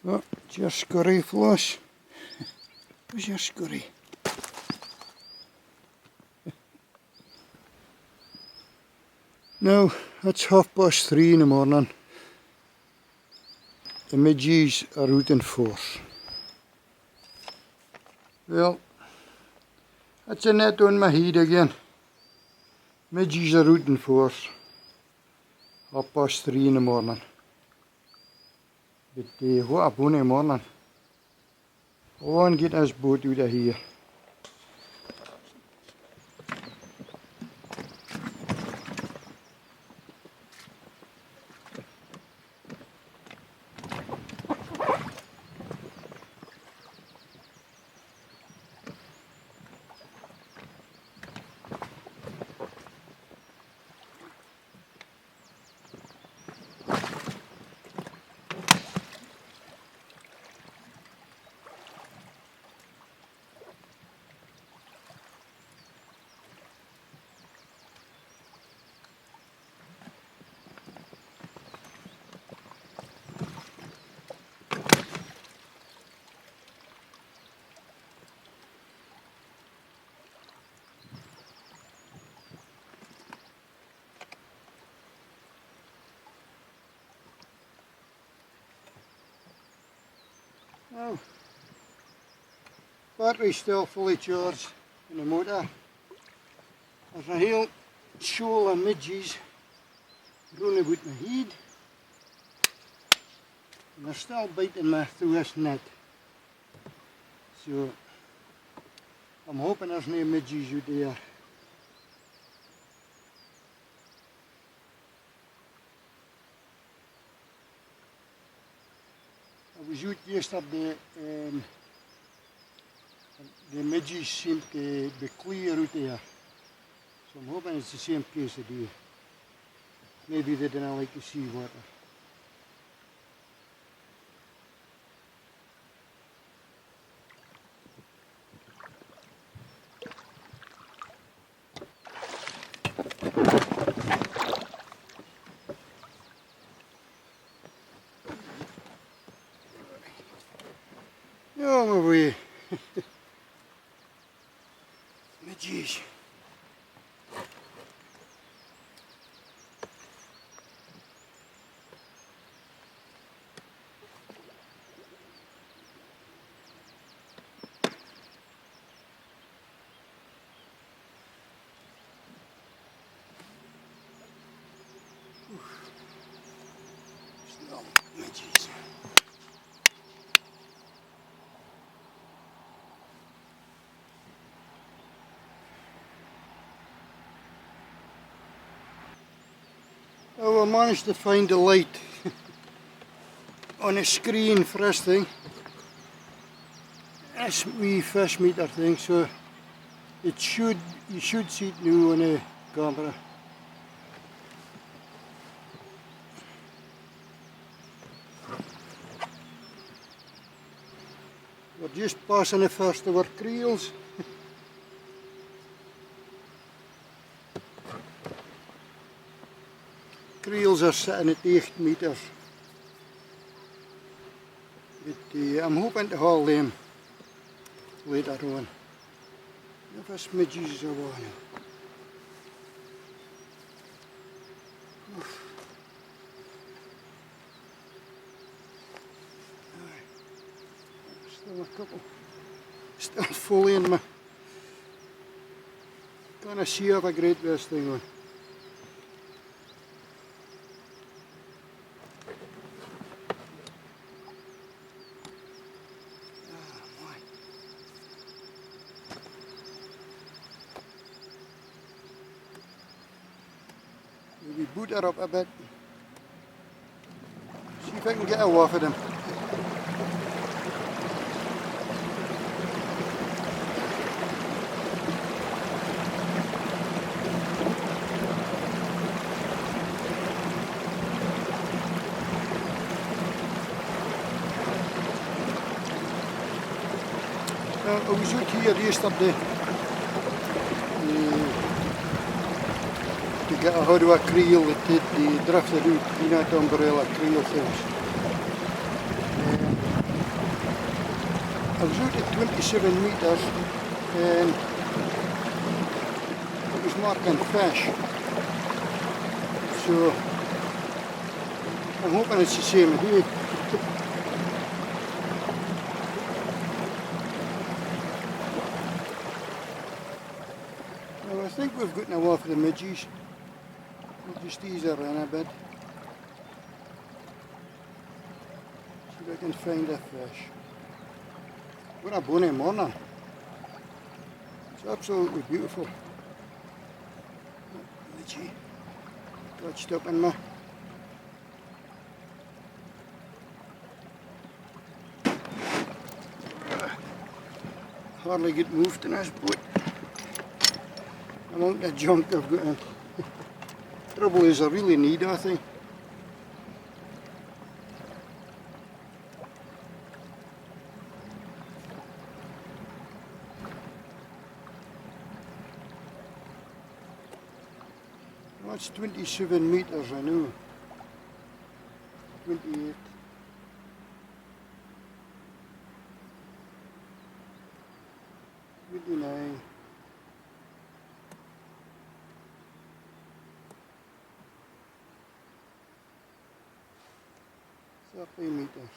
Oh, your scurry, Floss. Where's your scurry? Now, it's 3:30 in the morning. The midgies are out in force. Well, it's a net on my head again. Midgies are out in force. 3:30 in the morning. But what a bonny morning. I want to get this boat out of here. Oh, battery's still fully charged in the motor. There's a whole shoal of midgies running about my head. And they're still biting me through this net. So, I'm hoping there's no midgies out there. I was out yesterday and the midgies seem to be clear out there. So I'm hoping it's the same case today. Maybe they didn't like to see water. Oh my way. Midgies. Still midgies. Oh, I managed to find the light on the screen for this thing. This wee fish meter thing, so you should see it now on the camera. We're just passing the first of our creels. Creels are sitting at 8 meters. But I'm hoping to haul them later on. If this midgies are on. Still a couple. Still fully in my. Gonna see how great this thing on. Maybe boot her up a bit. See if I can get a waft of them. I was out here yesterday to get a hold of a creel that had drifted out, you know, the umbrella creel things. I was out at 27 metres and it was marking fish. So I'm hoping it's the same here. Now I think we've gotten away for the midgies. We'll just ease her in a bit. See if I can find a fish. What a bonny morning. It's absolutely beautiful. Midgie touched up in me. Hardly get moved in this boat. Amount of junk I've got in. Trouble is I really need, I think. That's 27 metres, I know. 28. $29. 30 metres.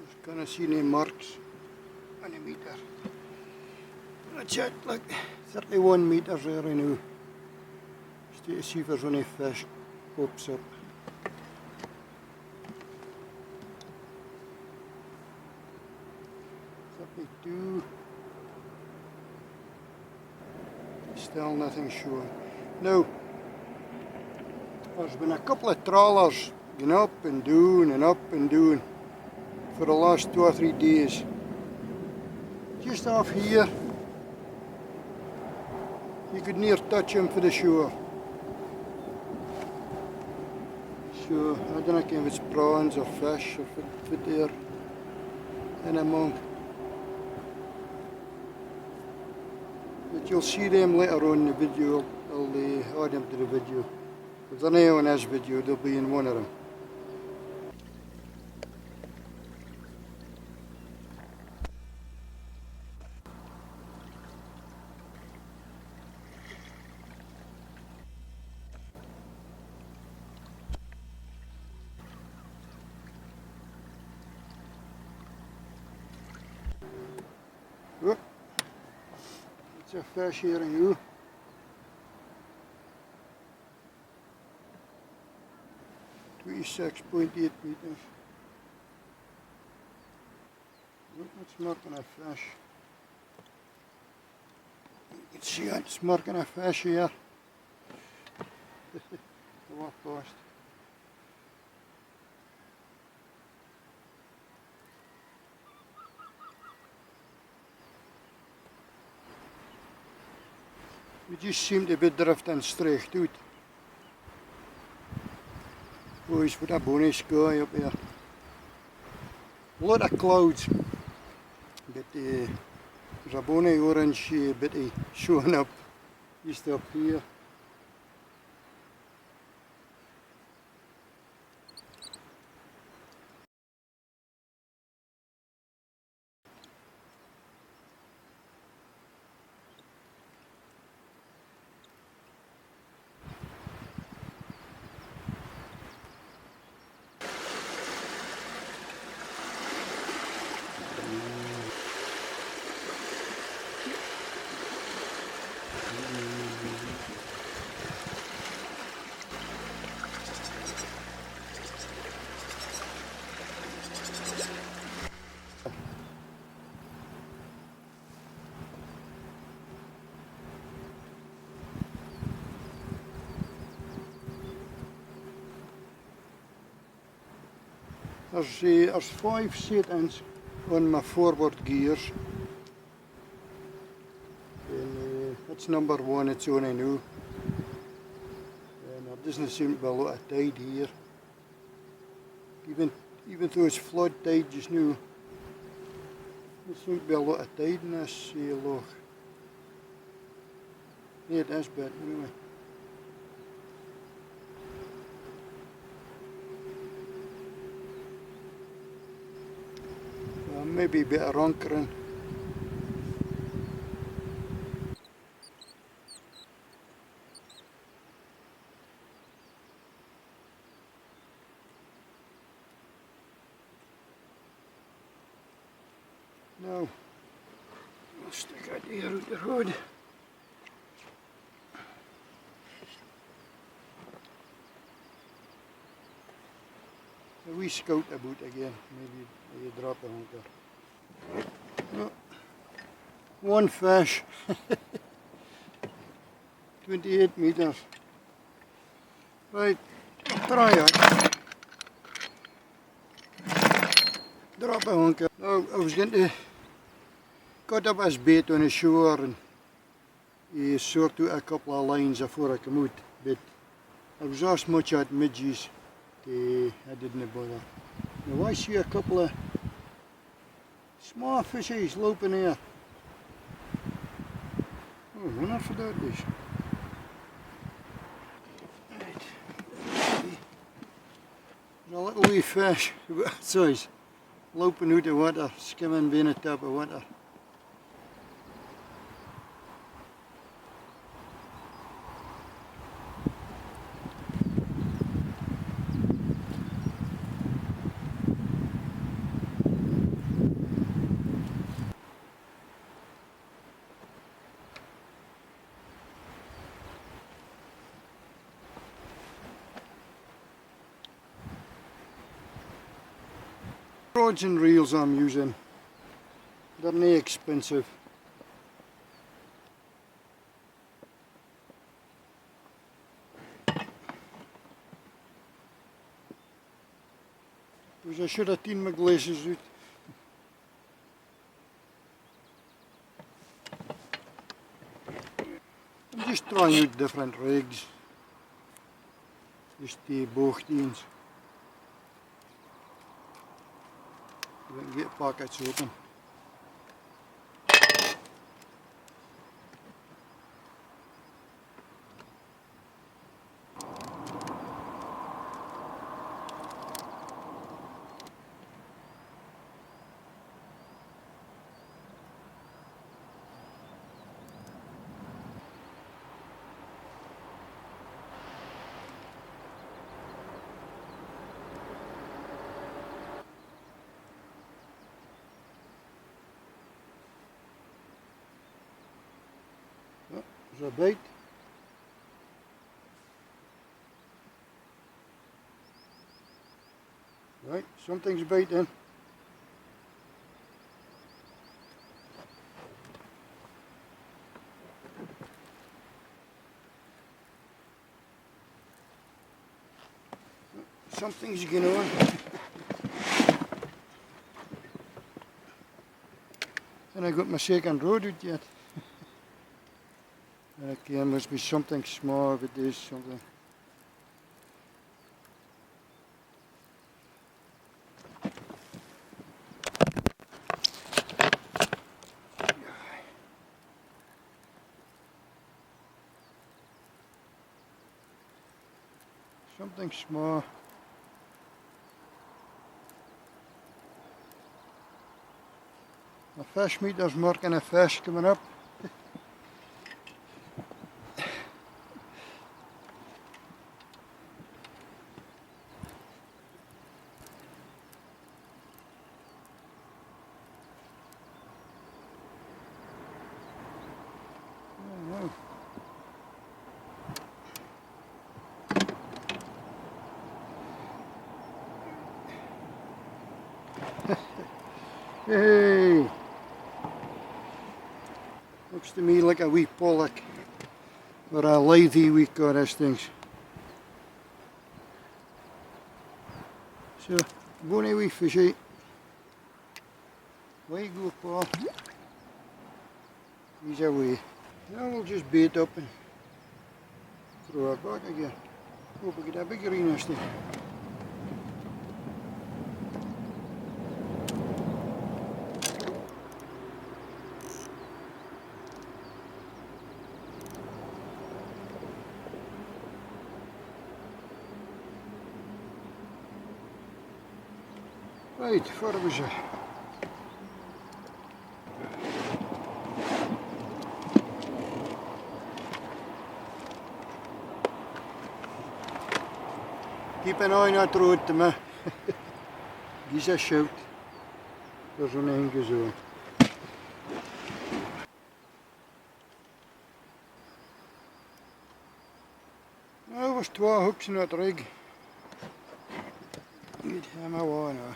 Just can't see any marks on a metre. That's it, look, 31 metres there I know. Just to see if there's any fish pops up. $32. Still nothing showing. Now, there's been a couple of trawlers going up and down for the last 2 or 3 days. Just off here, you could near touch them for the shore. So, I don't know if it's prawns or fish or if they're in among. But you'll see them later on in the video. I'll add them to the video. If they're not on this video, they'll be in one of them. Oh, it's a fish here in you. .8 metres. Look, it's marking a fish. You can see it's marking a fish here. Walk past. We just seem to be drifting straight out. Boys, what a bonny sky up here. A lot of clouds, but there's a bonny orange bitty showing up just up here. There's 5 settings on my forward gears. And that's number 1, it's on I know. And there doesn't seem to be a lot of tide here. Even though it's flood tide just now, there seems to be a lot of tide in this loch. Yeah, it is bad anyway. maybe a bit of ronkering. Now, I'll stick out here out the road. A wee scout about again, maybe you drop a hunker. No. One fish, 28 meters. Right, try it. Drop a hunker. Now, I was going to cut up his bait on the shore and sort out a couple of lines before I come out, but I was asked much at midgies. I didn't bother. Now I see a couple of small fishies loping here. Oh, I wonder for that is. Right. There's a little wee fish, about that size, loping out the water, skimming being the top of water. Rods and reels I'm using, they're not expensive. Because I should have taken my glasses out. I'm just trying out different rigs, just the boogteens. We can get pockets open. Oh, there's a bait. Right, something's biting. Something's going on. And I got my second rod out yet. Okay, must be something small if it is something. Something small. A fish meter's marking a fish coming up. Hey! Looks to me like a wee pollock, or a lithy wee goddess things. So, bonny wee fishy. Way go, Paul. He's away. Now we'll just bait up and throw it back again. Hope we get a bigger one thing. Right, what was it? Keep an eye on the road to me. Give a shout. There's een eentje zo. Nou, er was 2 hooks in het rig. Niet helemaal waar nou.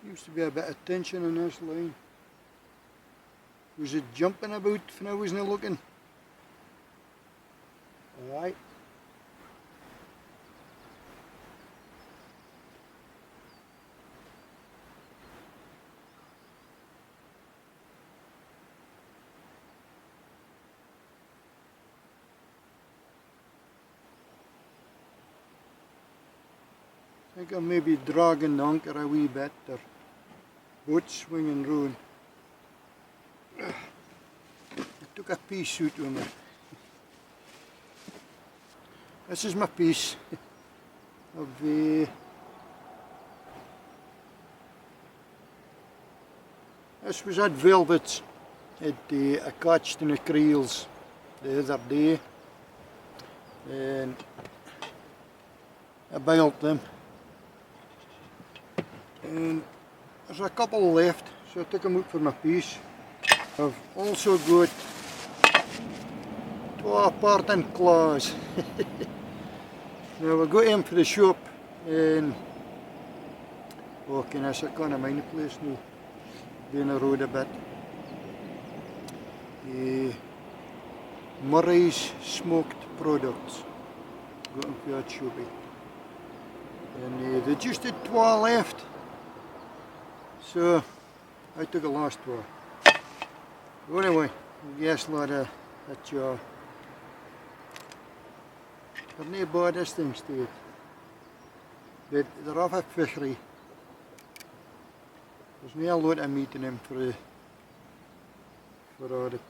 Seems to be a bit of tension in this line. Was it jumping about when I wasn't looking? Alright. I think I'm maybe dragging the anchor a wee bit, or boat swinging round. I took a pea suit with me. This is my piece of this was at Velvet's at I catched in the creels the other day, and I bailed them. And there's a couple left, so I took them out for my piece. I've also got 2 parting claws. Now I got them for the shop, and can I kind of mind the place now, down the road a bit. Murray's smoked products. Got them for that shoppy. And they just had 2 left. So I took the last 2. But anyway, yes, lad, that jaw. They're not bad, this thing stayed. But they're off a fishery. There's not a lot of meat in them for the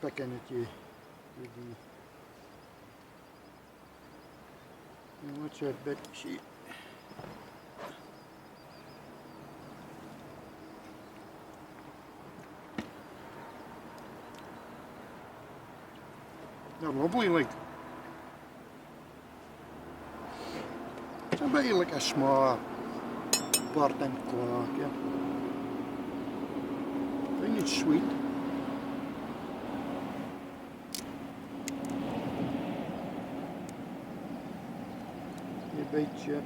picking that you do. And what's that bit sheet? They're lovely, like. It's a bit like a small parting claw, yeah. I think it's sweet. You bite you.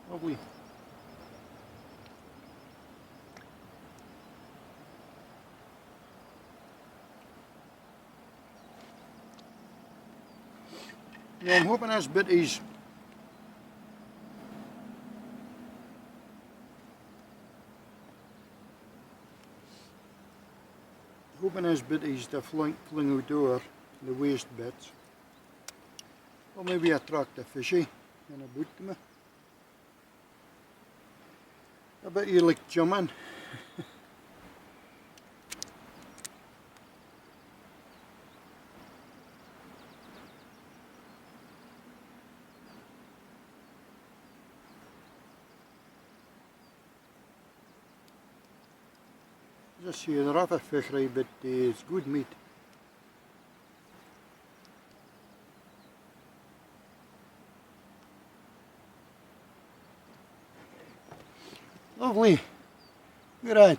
Lovely. Yeah, I'm hoping this beuties to fling out over the waste bits. Or maybe attract a fishy and a boot to me. I bet you like jumping. Just see, they're off a fishery, but it's good meat. Lovely. Look at that.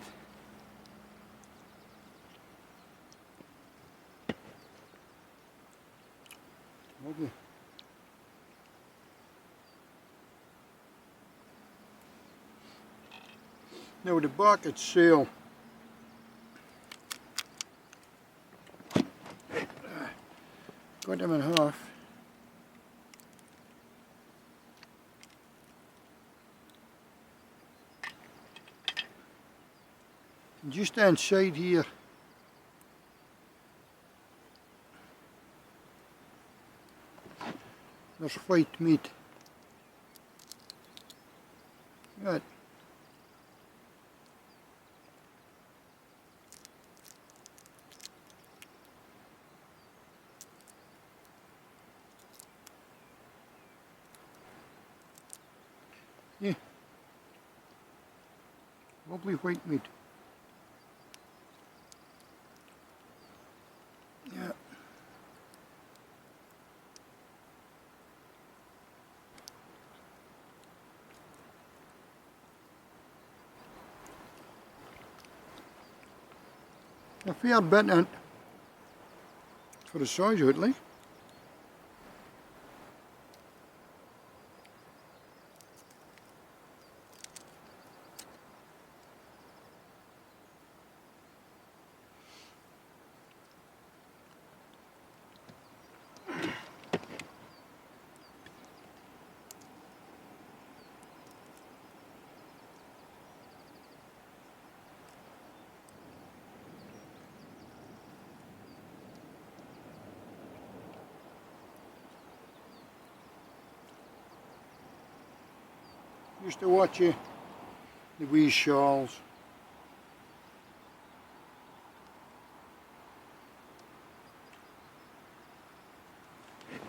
Lovely. Now the bucket sail. Cut them in half. Just inside here. There's white meat. Good. Yeah. Lovely white meat. Yeah. A fair bit in it for the size of it, like. Used to watch the wee shawls.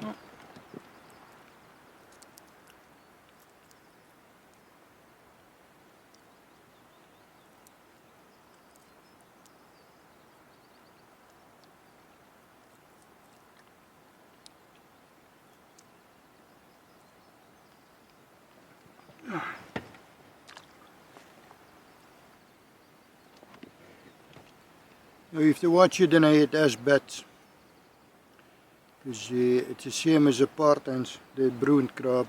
Oh. Now you have to watch it and I eat as bits. Because it's the same as the partens, the bruined crab.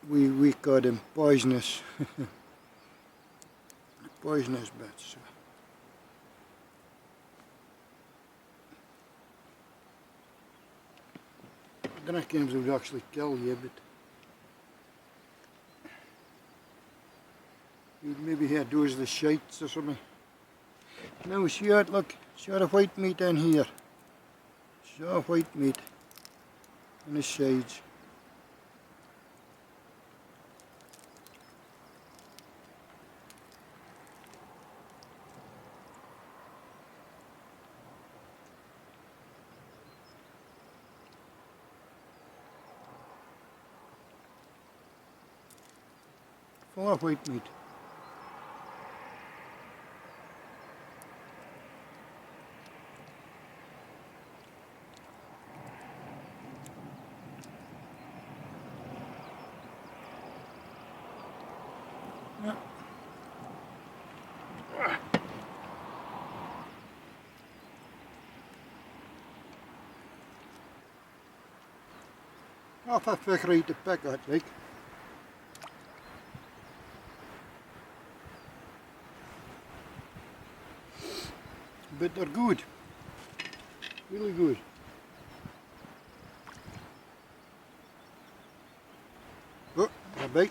We call them poisonous. Poisonous bits. I don't know if games would actually kill you, but you'd maybe hear those the shites or something. Now see it, look, see the white meat in here. See white meat on the sides. Full of white meat. Yeah. Half a fish right to pick at, like. But they're good. Really good. Oh, a bite.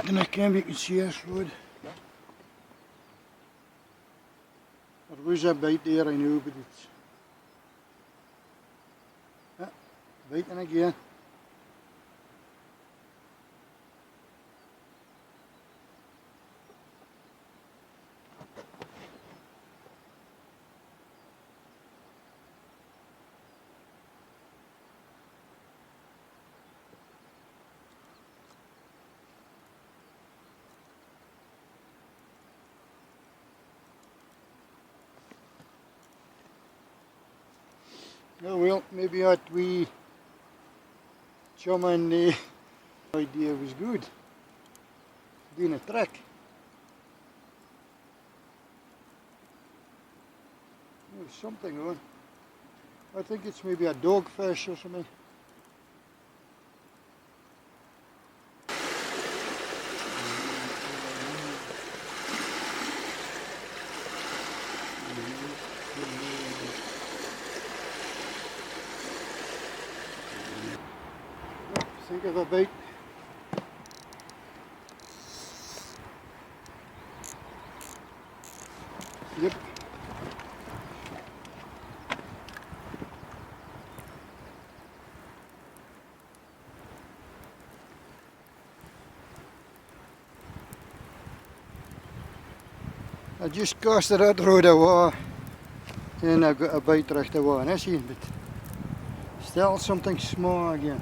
And I can't make it see us road. There was a bite there, I know, but it's... Ah, biting again. Oh well, maybe that wee chum and the idea was good. Doing a trick. There's something on. I think it's maybe a dogfish or something. Think of a bite. Yep. I just casted that road away and I got a bite right away, and see, but still something small again.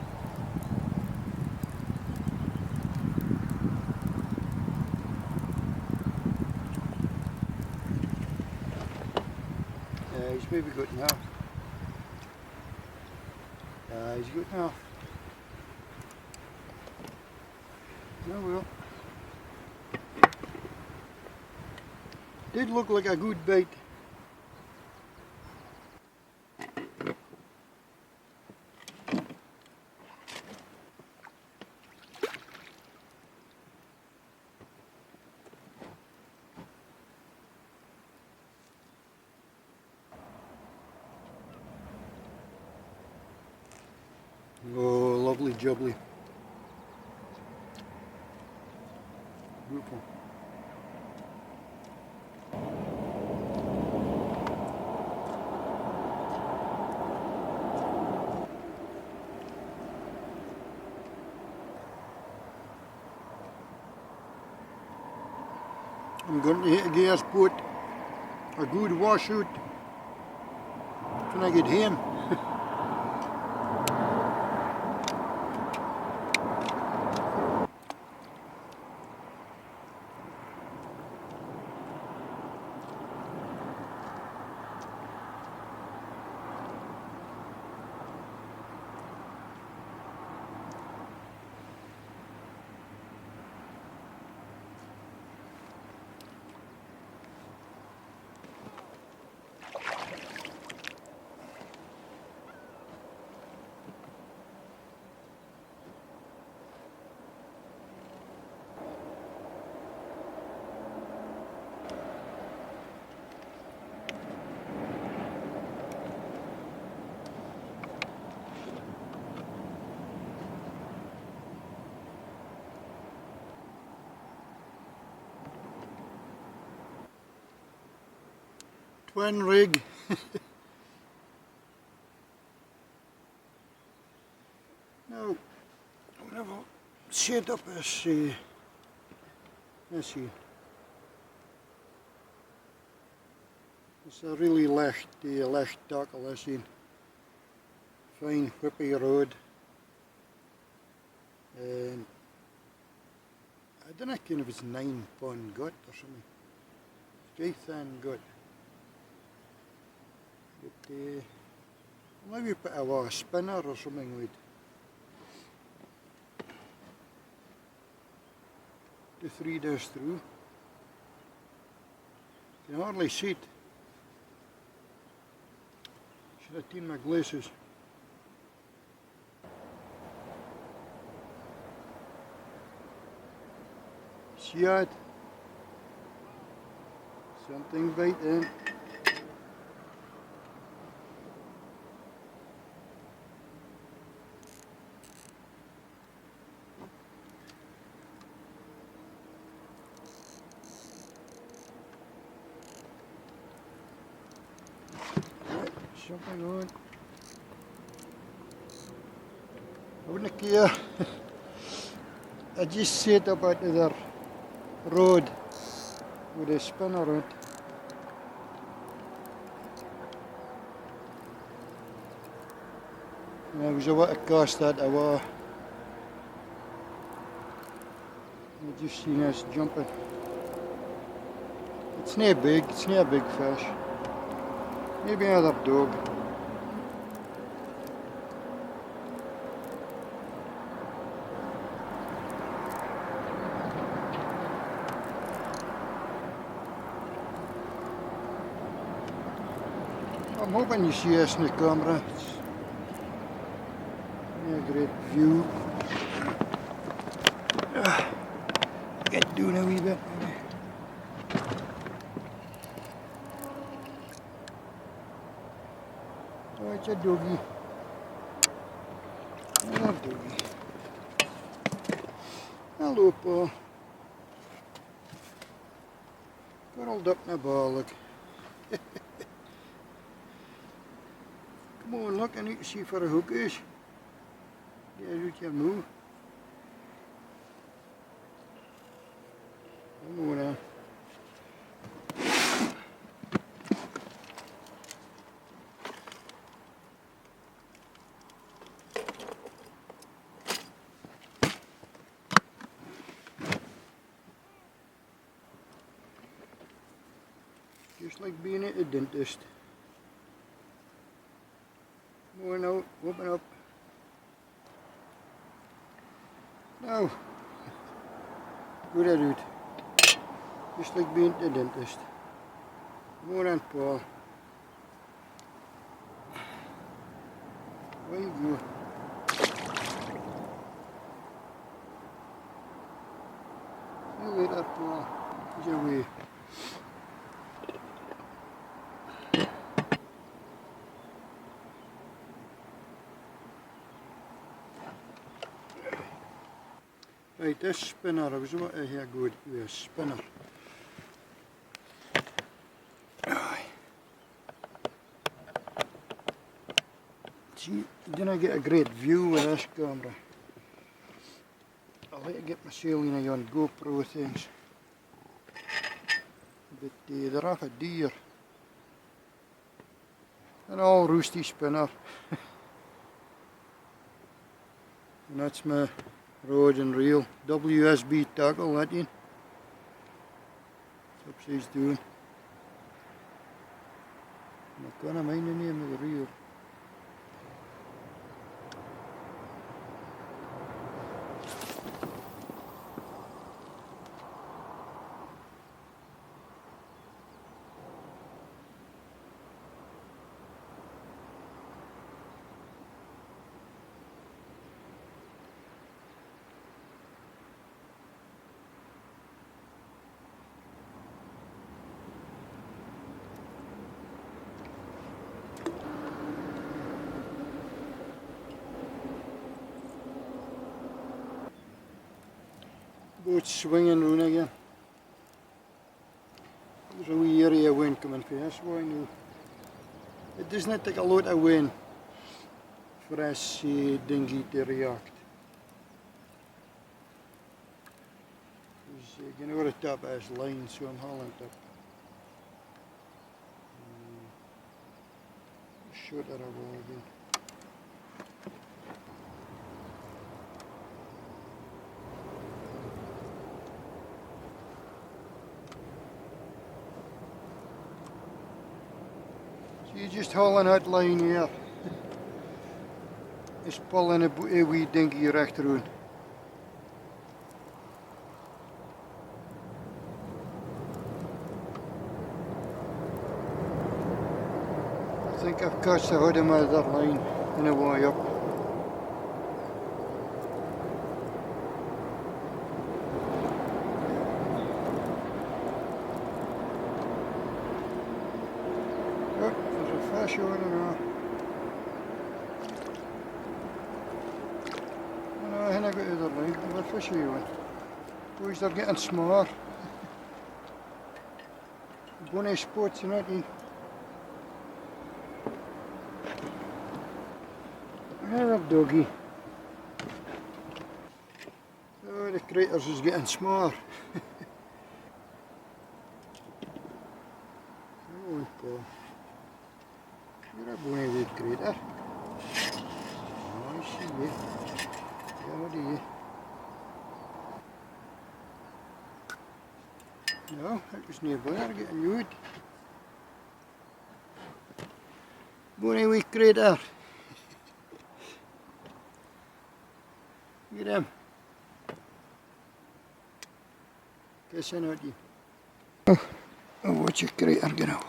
He's maybe good now. He's good now. Oh well. Did look like a good bait. Oh, lovely jubbly. Beautiful. I'm going to get put a good washout when I get home. Twin rig. Now, I'm going to set up this, let's see. It's a really licht tackle, let's see. Fine whippy rod. And I don't know if it's 9-pound gut or something. Very thin gut. But maybe put a spinner or something with. The 3 days through. You can hardly see it. Should have taken my glasses. See it? Something biting. Something on. I wouldn't care. I just set up at the road with a spinner on it. And I was about to cast that away. I just seen us jumping. It's not big, it's not a big fish. Maybe another dog. I'm hoping you see us in the camera. It's a great view. Get down a wee bit. Oh, it's a doggy. Another doggy. Hello, Paul. Curled up in a ball, look. Come on, look, I need to see where a hook is. There's what you move. Come on now. Just like being at a dentist. Come on out, open up. Now, good at it. Just like being at a dentist. Come on, Paul. There you go. See you later, Paul. He's away. Right, this spinner, I was about to hear good with a spinner. Aye. See, I didn't get a great view with this camera. I like to get myself on GoPro things. But they're off a deer. An all roosty spinner. And that's my rod and reel. WSB tackle, that in. That's what she's doing. I'm not gonna mind the name of the reel. Boat swinging round again. There's a wee area of wind coming from this way now. It does not take a lot of wind for this dinghy to react. You can over the top of this line, so I'm hauling it up. Shorter of all again. You're just hauling that line here. It's pulling a wee dinghy recht through. I think I've caught the hood of my other line in a way up. Fish on and all. No, I haven't got the other line. What fish are you on? Boys, they're getting smaller. Bonny spots, you know, another doggy. Oh, the craters is getting smaller. Come on, Paul. You're a bonny wee crater. Oh, I see you. Yeah, what are you? No, that was nearby. They're getting you out. Bonny wee crater. Look at him. Kissing at you. Oh, watch your crater, you know.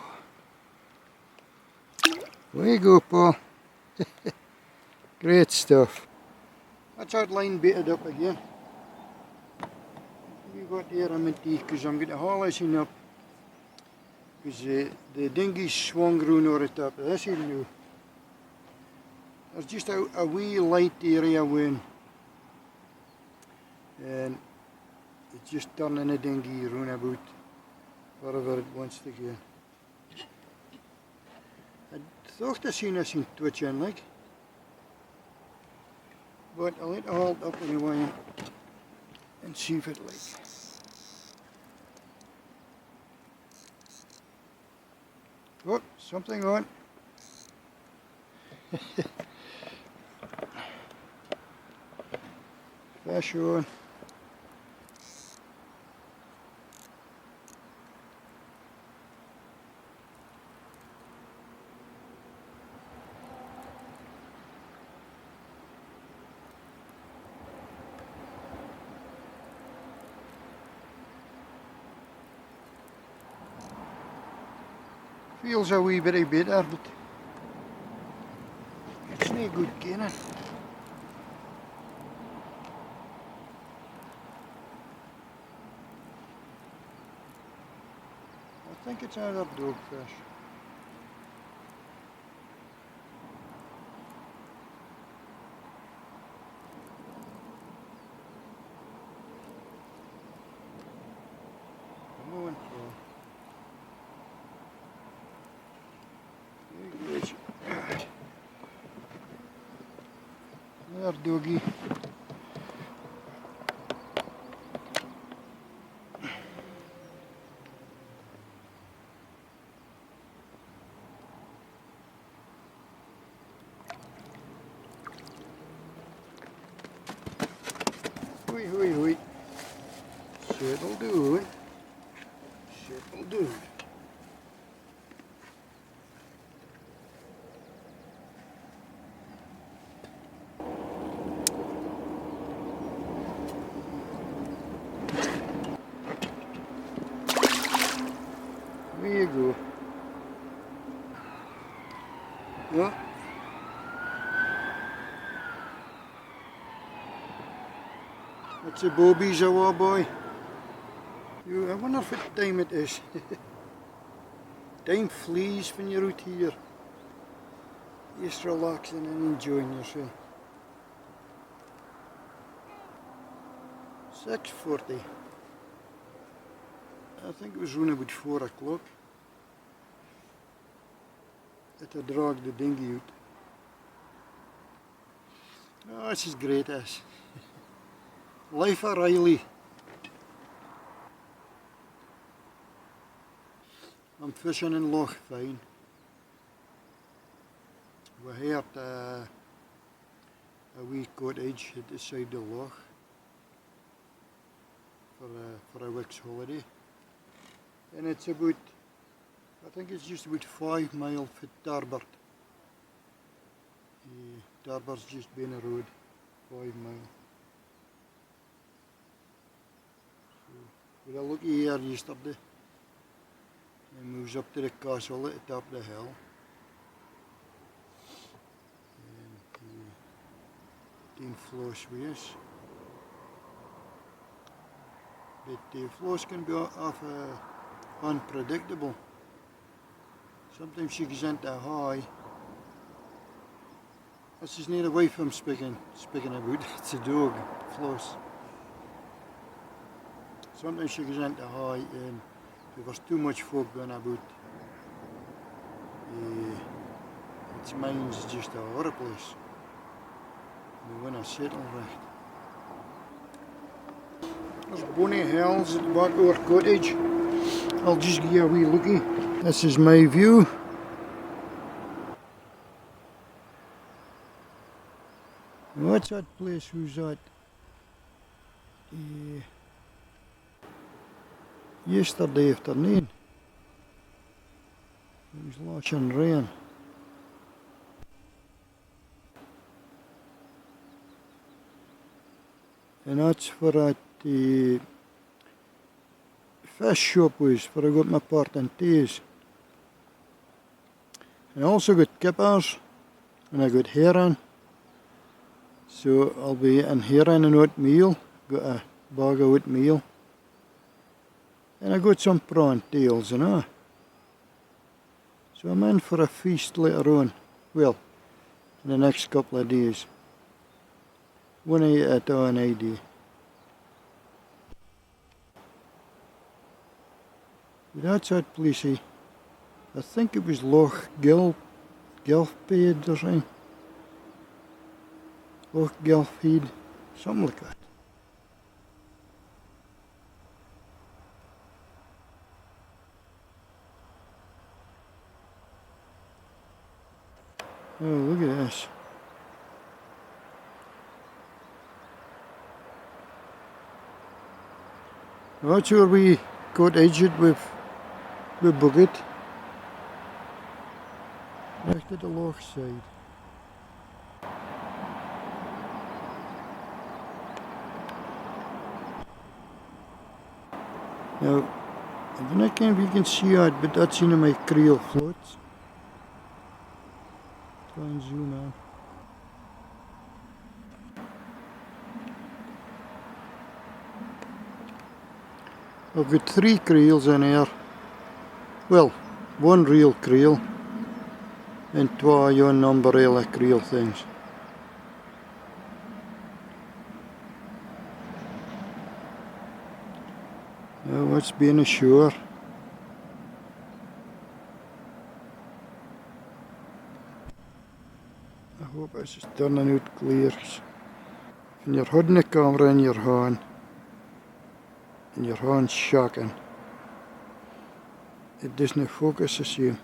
There you go, Paul. Great stuff. That's that line baited up again. We got here I'm in tea because I'm going to haul this in up. Because the dinghy swung round over the top of this here now. There's just a wee light area when and it's just turning the dinghy round about wherever it wants to go. I thought I seen this in twitching like, but I'll let it hold up anyway and see if it like. Oh, something on. Fish on. Feels a wee bit better, but it's no good getting it. I think it's another dogfish. Come on, Paul. There, doggy. Hoi, hoi, hoi. Settle down. Settle down. There you go. Yeah. That's the bobies our boy. I wonder what time it is. Time flees when you're out here. Just relaxing and enjoying yourself. 6:40. I think it was around about 4 o'clock that I dragged the dinghy out. Oh, this is great, this. Life of Riley. I'm fishing in Loch Fyne. We're here at a wee cottage at the side of the loch for a week's holiday. And it's about, I think it's just about 5 miles from Tarbert. Tarbert's just been a road, 5 miles. So, we had a look here yesterday. And moves up to the castle at the top of the hill. And the flows with us. But the flows can be unpredictable. Sometimes she goes into high. This is not a wife I'm speaking about, it's a dog, flows. Sometimes she goes into high and if there's too much folk going about, its mind's just a horror place. We want to settle right. There's bonny hills at the back of our cottage. I'll just give you a wee lookie. This is my view. What's that place? Who's that? Yesterday afternoon. It was lashing rain. And that's where the fish shop was, where I got my part and teas. I also got kippers and I got herring. So I'll be eating herring and oatmeal. Got a bag of oatmeal. And I got some prawn tails, you know. So I'm in for a feast later on. Well, in the next couple of days. When I eat it on a day. That's that place. I think it was Loch Fyne or something. Loch Fyne, something like that. Oh, look at this. That's where we got edged with bucket. Next to the loch side. Now, I don't know if you can see it, but that's in my creel floats. Try and zoom out. I've got 3 creels in here. Well, 1 real creel and 2 young umbrella creel things. Now it's been ashore. I hope this is turning out clear. When you're holding the camera in your hand and your hand's shaking, it doesn't focus the same.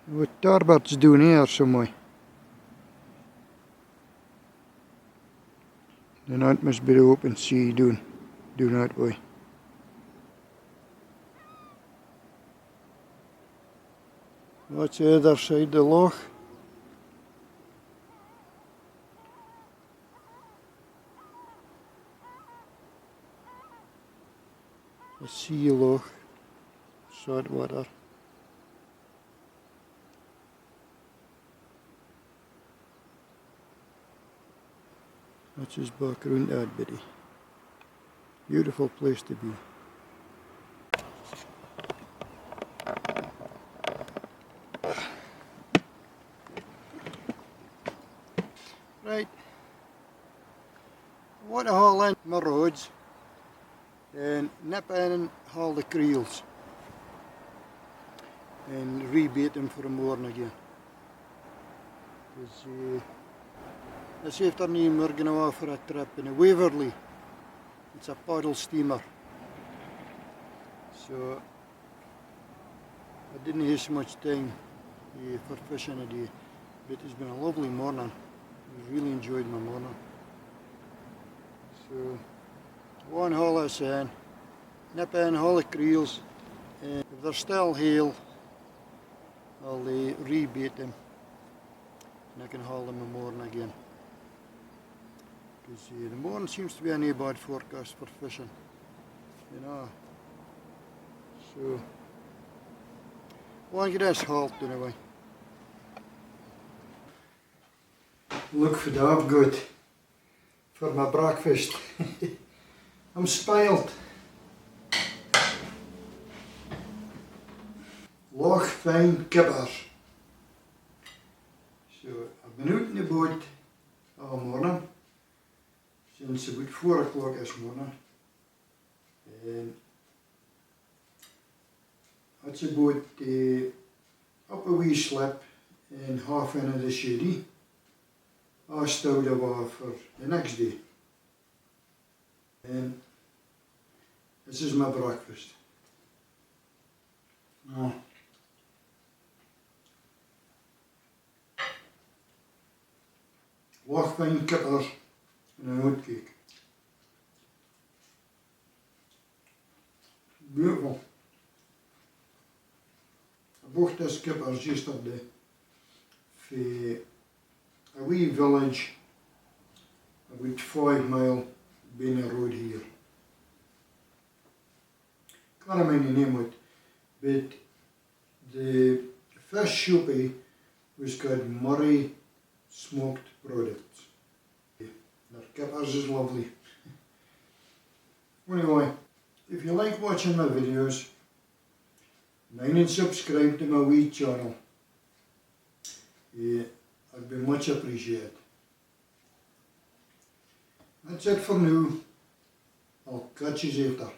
What starboard's doing here somewhere? Then that must be the open sea doing that way. What's the other side of the loch? A sea loch, salt water. That's his background ad, Betty. Beautiful place to be. Right. I want to haul in my rods and nip in and haul the creels and rebait them for the morning again. This afternoon we're going to go for a trip in a Waverley. It's a paddle steamer. So I didn't have so much time for fishing today, but it's been a lovely morning. I really enjoyed my morning. So one haul us in, nip in, haul the creels, and if they're still hale, I'll rebait them and I can haul them in the morning again. Because the morning seems to be a bad forecast for fishing, you know. So, won't get this halt anyway. Look for the I've got for my breakfast. I'm spoiled. Loch Fyne kippers. So, I've been out in the boat all morning. Since about 4 o'clock this morning, and that's about up a wee slip and half into the sherry. I stowed away for the next day, and this is my breakfast. Now, Loch Fyne kippers and an oat cake. Beautiful. I bought this kippers yesterday for a wee village about 5 mile being a road here. Can't remember the name of it, but The first shoppie was called Murray Smoked Products. Their kippers is lovely. Anyway, if you like watching my videos, mind and subscribe to my wee channel. I'd be much appreciated. That's it for now. I'll catch you later.